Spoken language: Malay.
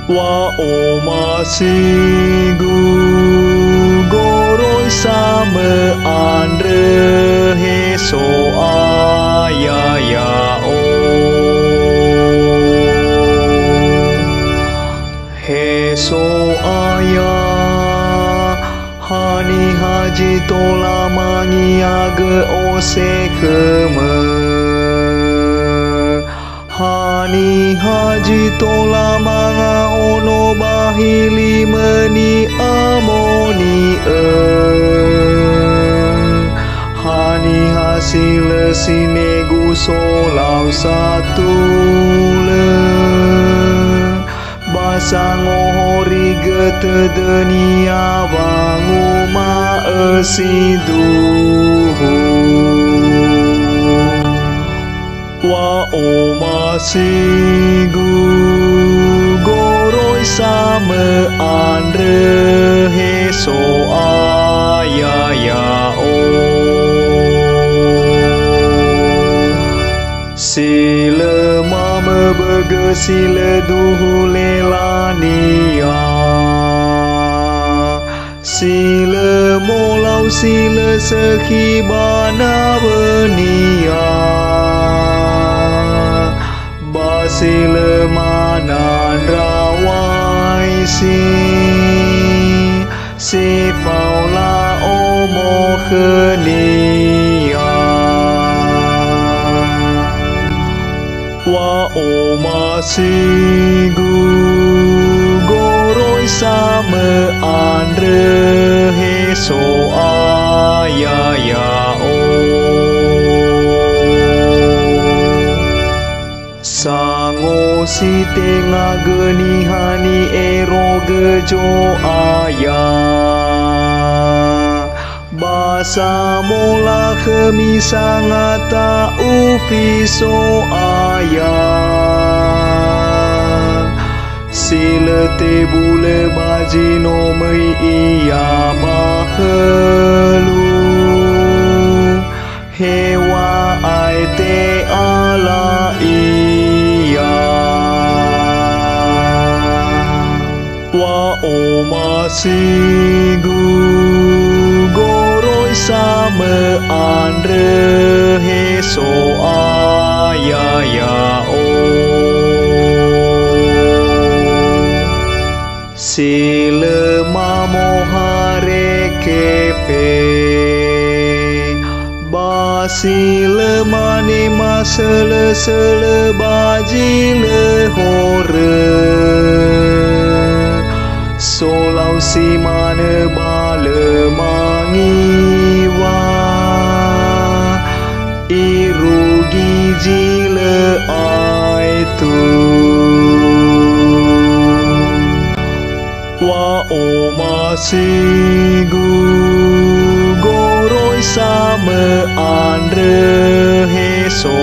Wa o masih gugoroi sama andre heso ayaya o heso aya hani haji tola mangiaga ose keme hani haji tola manga ono bahili meni amoni hani hasil sinegu solau satu le basango hori getedenia bangu ma esiduhu wa o masih gugoroi sama andre heso ayaya o sila mama bege sila duhu lelania sila molau sila sekibana benia basila manan rawai si faula omo khenia wa o masih gugoroi sama andre heso ayaya o sango si tengah geni hani ero gejo aya basa mola khemisa ngata ufiso aya sila te bule bajino mei iya bahelu hewa ai te ala iya wa o masih gugoroi sama andre heso ayaya o sila mamo hare kepe basila mani masele sele bajile hore solau si mana bala mangiwa irugi jile aitu wa o masih gugoroi sama andre heso